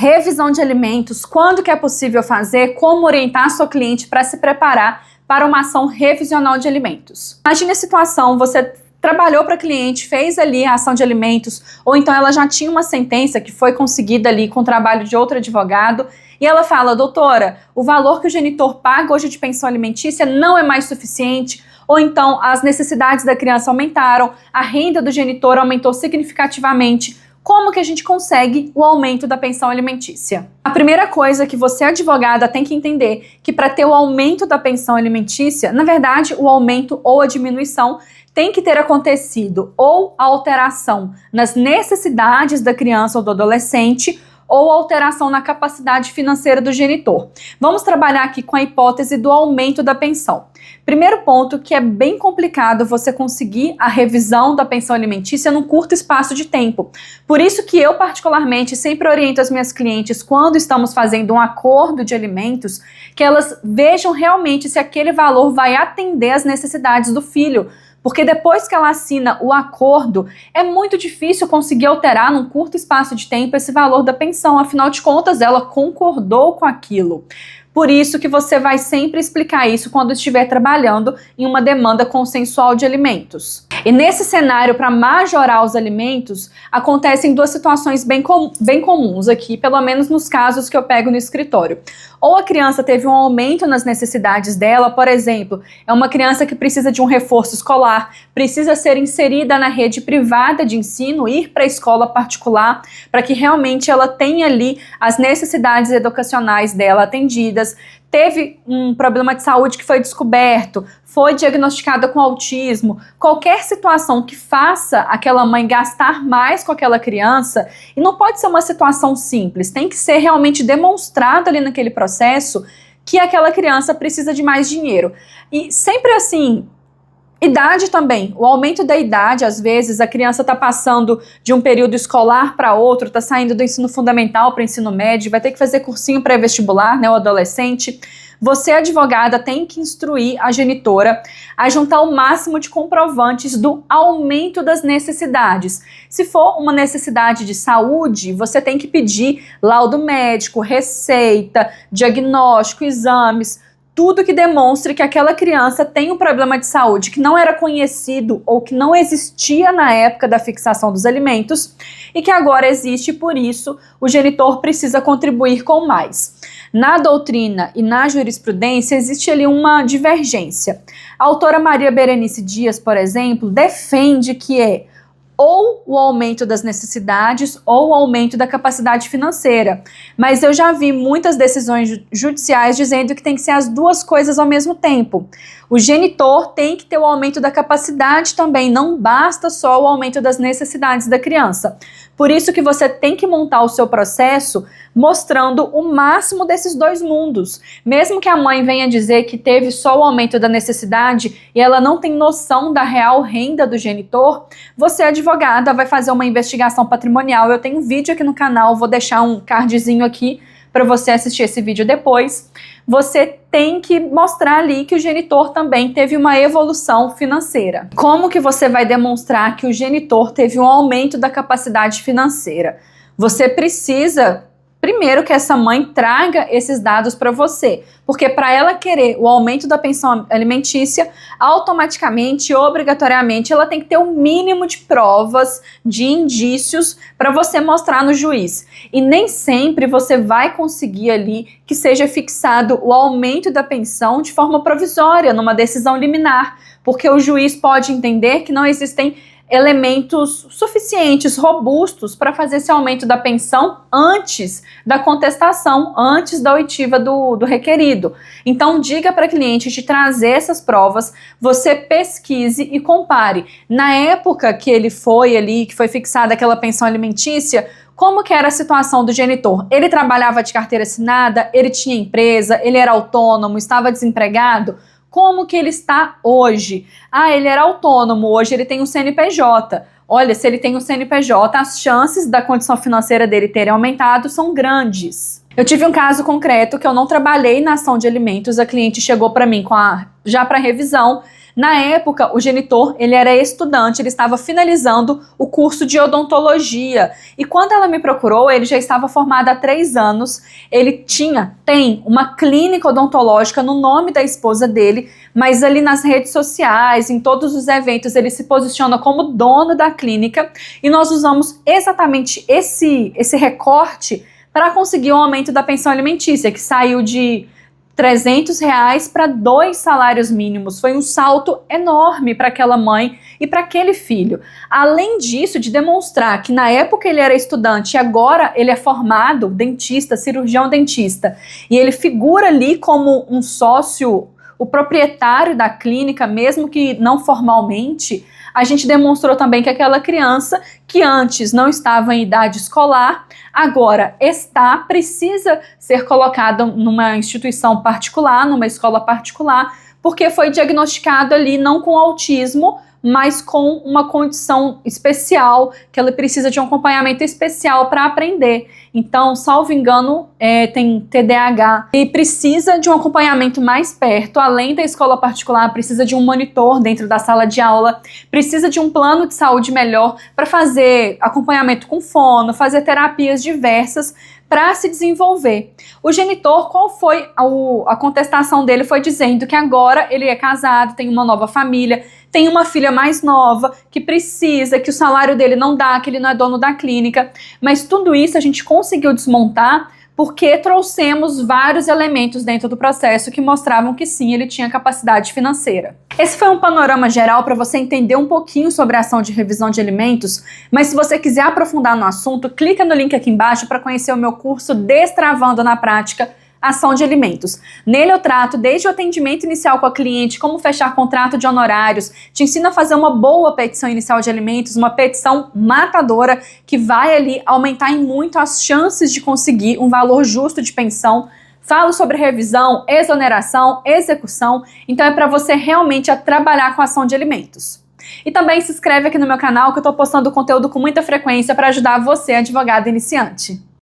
Revisão de alimentos, quando que é possível fazer, como orientar a sua cliente para se preparar para uma ação revisional de alimentos. Imagine a situação, você trabalhou para a cliente, fez ali a ação de alimentos, ou então ela já tinha uma sentença que foi conseguida ali com o trabalho de outro advogado, e ela fala: doutora, o valor que o genitor paga hoje de pensão alimentícia não é mais suficiente, ou então as necessidades da criança aumentaram, a renda do genitor aumentou significativamente. Como que a gente consegue o aumento da pensão alimentícia? A primeira coisa que você, advogada, tem que entender que para ter o aumento da pensão alimentícia, na verdade, o aumento ou a diminuição tem que ter acontecido ou a alteração nas necessidades da criança ou do adolescente, ou alteração na capacidade financeira do genitor. Vamos trabalhar aqui com a hipótese do aumento da pensão. Primeiro ponto, que é bem complicado você conseguir a revisão da pensão alimentícia num curto espaço de tempo. Por isso que eu, particularmente, sempre oriento as minhas clientes, quando estamos fazendo um acordo de alimentos, que elas vejam realmente se aquele valor vai atender às necessidades do filho. Porque depois que ela assina o acordo, é muito difícil conseguir alterar num curto espaço de tempo esse valor da pensão. Afinal de contas, ela concordou com aquilo. Por isso que você vai sempre explicar isso quando estiver trabalhando em uma demanda consensual de alimentos. E nesse cenário, para majorar os alimentos, acontecem duas situações bem comuns aqui, pelo menos nos casos que eu pego no escritório. Ou a criança teve um aumento nas necessidades dela, por exemplo, é uma criança que precisa de um reforço escolar, precisa ser inserida na rede privada de ensino, ir para a escola particular, para que realmente ela tenha ali as necessidades educacionais dela atendidas. Teve um problema de saúde que foi descoberto, foi diagnosticada com autismo, qualquer situação que faça aquela mãe gastar mais com aquela criança, e não pode ser uma situação simples, tem que ser realmente demonstrado ali naquele processo que aquela criança precisa de mais dinheiro. E sempre assim, idade também, o aumento da idade, às vezes a criança está passando de um período escolar para outro, está saindo do ensino fundamental para o ensino médio, vai ter que fazer cursinho pré-vestibular, né, o adolescente. Você, advogada, tem que instruir a genitora a juntar o máximo de comprovantes do aumento das necessidades. Se for uma necessidade de saúde, você tem que pedir laudo médico, receita, diagnóstico, exames, tudo que demonstre que aquela criança tem um problema de saúde que não era conhecido ou que não existia na época da fixação dos alimentos e que agora existe, por isso o genitor precisa contribuir com mais. Na doutrina e na jurisprudência existe ali uma divergência. A autora Maria Berenice Dias, por exemplo, defende que é ou o aumento das necessidades ou o aumento da capacidade financeira. Mas eu já vi muitas decisões judiciais dizendo que tem que ser as duas coisas ao mesmo tempo. O genitor tem que ter o aumento da capacidade também, não basta só o aumento das necessidades da criança. Por isso que você tem que montar o seu processo mostrando o máximo desses dois mundos. Mesmo que a mãe venha dizer que teve só o aumento da necessidade e ela não tem noção da real renda do genitor, você, advogada, vai fazer uma investigação patrimonial. Eu tenho um vídeo aqui no canal, vou deixar um cardzinho aqui para você assistir esse vídeo depois. Você tem que mostrar ali que o genitor também teve uma evolução financeira. Como que você vai demonstrar que o genitor teve um aumento da capacidade financeira? Você precisa, primeiro, que essa mãe traga esses dados para você, porque para ela querer o aumento da pensão alimentícia, automaticamente, obrigatoriamente, ela tem que ter o mínimo de provas, de indícios para você mostrar no juiz. E nem sempre você vai conseguir ali que seja fixado o aumento da pensão de forma provisória, numa decisão liminar, porque o juiz pode entender que não existem elementos suficientes, robustos, para fazer esse aumento da pensão antes da contestação, antes da oitiva do requerido. Então, diga para a cliente de trazer essas provas, você pesquise e compare. Na época que ele foi ali, que foi fixada aquela pensão alimentícia, como que era a situação do genitor? Ele trabalhava de carteira assinada, ele tinha empresa, ele era autônomo, estava desempregado? Como que ele está hoje? Ah, ele era autônomo, hoje ele tem um CNPJ. Olha, se ele tem um CNPJ, as chances da condição financeira dele terem aumentado são grandes. Eu tive um caso concreto que eu não trabalhei na ação de alimentos, a cliente chegou para mim já para revisão. Na época, o genitor, ele era estudante, ele estava finalizando o curso de odontologia. E quando ela me procurou, ele já estava formado há 3 anos, ele tem uma clínica odontológica no nome da esposa dele, mas ali nas redes sociais, em todos os eventos, ele se posiciona como dono da clínica, e nós usamos exatamente esse recorte para conseguir o aumento da pensão alimentícia, que saiu de R$300 para 2 salários mínimos. Foi um salto enorme para aquela mãe e para aquele filho. Além disso, de demonstrar que na época ele era estudante e agora ele é formado dentista, cirurgião dentista, e ele figura ali como um sócio, o proprietário da clínica, mesmo que não formalmente, a gente demonstrou também que aquela criança que antes não estava em idade escolar, agora precisa ser colocada numa instituição particular, numa escola particular, porque foi diagnosticado ali não com autismo, mas com uma condição especial, que ela precisa de um acompanhamento especial para aprender. Então, salvo engano, tem TDAH e precisa de um acompanhamento mais perto, além da escola particular, precisa de um monitor dentro da sala de aula, precisa de um plano de saúde melhor para fazer acompanhamento com fono, fazer terapias diversas para se desenvolver. O genitor, qual foi a contestação dele? Foi dizendo que agora ele é casado, tem uma nova família, tem uma filha mais nova, que precisa, que o salário dele não dá, que ele não é dono da clínica. Mas tudo isso a gente conseguiu desmontar porque trouxemos vários elementos dentro do processo que mostravam que sim, ele tinha capacidade financeira. Esse foi um panorama geral para você entender um pouquinho sobre a ação de revisão de alimentos, mas se você quiser aprofundar no assunto, clica no link aqui embaixo para conhecer o meu curso Destravando na Prática Ação de Alimentos. Nele eu trato desde o atendimento inicial com a cliente, como fechar contrato de honorários, te ensino a fazer uma boa petição inicial de alimentos, uma petição matadora que vai ali aumentar em muito as chances de conseguir um valor justo de pensão. Falo sobre revisão, exoneração, execução, então é para você realmente trabalhar com ação de alimentos. E também se inscreve aqui no meu canal que eu estou postando conteúdo com muita frequência para ajudar você, advogado iniciante.